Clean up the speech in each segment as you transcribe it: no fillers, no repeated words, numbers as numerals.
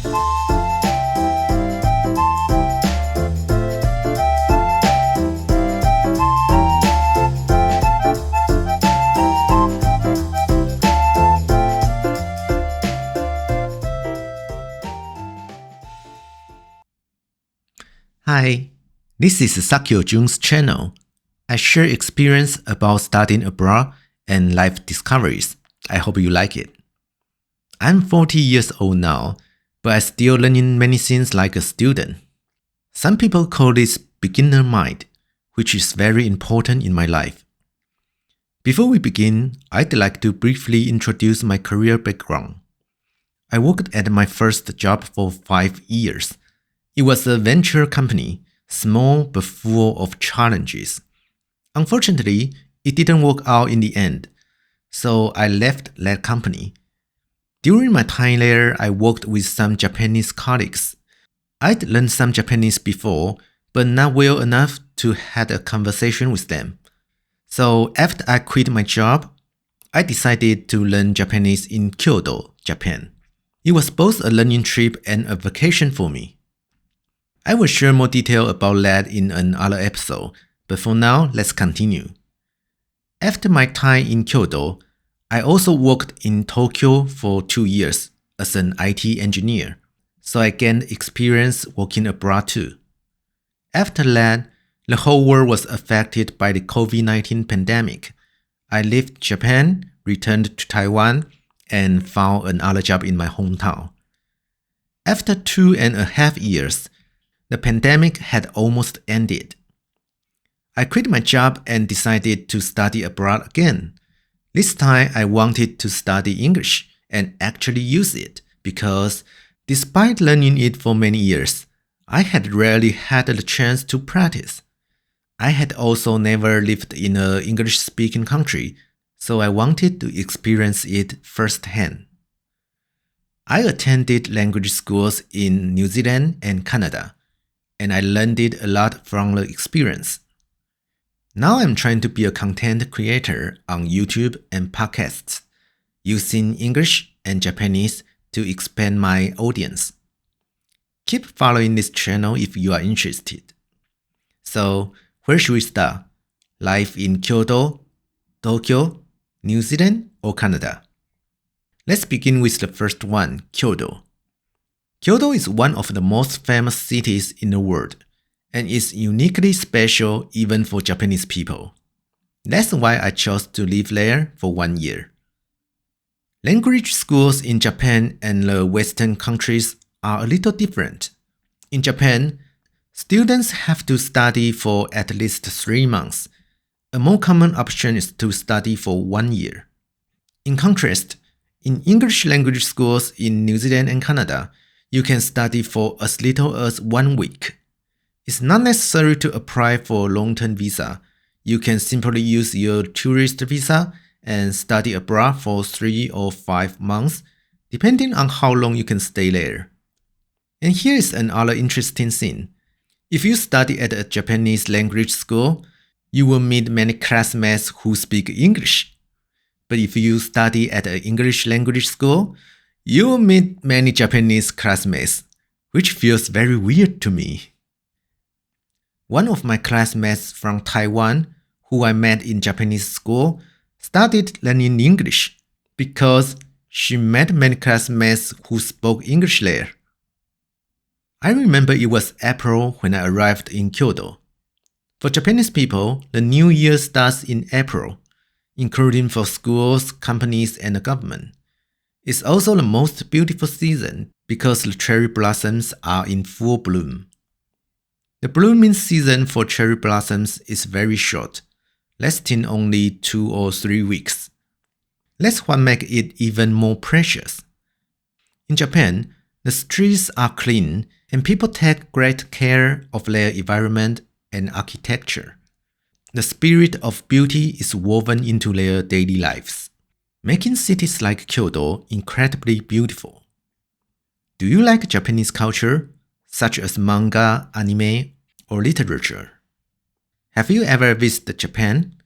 Hi, this is Sakyo Jun's channel. I share experience about studying abroad and life discoveries. I hope you like it. I'm 40 years old now, but I'm still learning many things like a student. Some people call this beginner mind, which is very important in my life. Before we begin, I'd like to briefly introduce my career background. I worked at my first job for 5 years. It was a venture company, small but full of challenges. Unfortunately, it didn't work out in the end, so I left that company. During my time there, I worked with some Japanese colleagues. I'd learned some Japanese before, but not well enough to have a conversation with them. So after I quit my job, I decided to learn Japanese in Kyoto, Japan. It was both a learning trip and a vacation for me. I will share more detail about that in another episode, but for now, let's continue. After my time in Kyoto, I also worked in Tokyo for 2 years as an IT engineer, so I gained experience working abroad too. After that, the whole world was affected by the COVID-19 pandemic. I left Japan, returned to Taiwan, and found another job in my hometown. After 2.5 years, the pandemic had almost ended. I quit my job and decided to study abroad again. This time I wanted to study English and actually use it because despite learning it for many years, I had rarely had the chance to practice. I had also never lived in an English-speaking country, so I wanted to experience it firsthand. I attended language schools in New Zealand and Canada, and I learned it a lot from the experience. Now I'm trying to be a content creator on YouTube and podcasts, using English and Japanese to expand my audience. Keep following this channel if you are interested. So, where should we start? Life in Kyoto, Tokyo, New Zealand, or Canada? Let's begin with the first one, Kyoto. Kyoto is one of the most famous cities in the world, and is uniquely special even for Japanese people. That's why I chose to live there for 1 year. Language schools in Japan and the Western countries are a little different. In Japan, students have to study for at least 3 months. A more common option is to study for 1 year. In contrast, in English language schools in New Zealand and Canada, you can study for as little as 1 week. It's not necessary to apply for a long-term visa. You can simply use your tourist visa and study abroad for 3 or 5 months, depending on how long you can stay there. And here is another interesting thing. If you study at a Japanese language school, you will meet many classmates who speak English. But if you study at an English language school, you will meet many Japanese classmates, which feels very weird to me. One of my classmates from Taiwan, who I met in Japanese school, started learning English because she met many classmates who spoke English there. I remember it was April when I arrived in Kyoto. For Japanese people, the new year starts in April, including for schools, companies, and the government. It's also the most beautiful season because the cherry blossoms are in full bloom. The blooming season for cherry blossoms is very short, lasting only 2 or 3 weeks. That's what makes it even more precious. In Japan, the streets are clean and people take great care of their environment and architecture. The spirit of beauty is woven into their daily lives, making cities like Kyoto incredibly beautiful. Do you like Japanese culture, such as manga, anime, or literature? Have you ever visited Japan?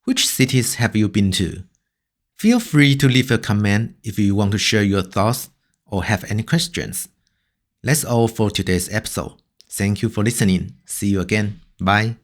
Which cities have you been to? Feel free to leave a comment if you want to share your thoughts or have any questions. That's all for today's episode. Thank you for listening. See you again. Bye.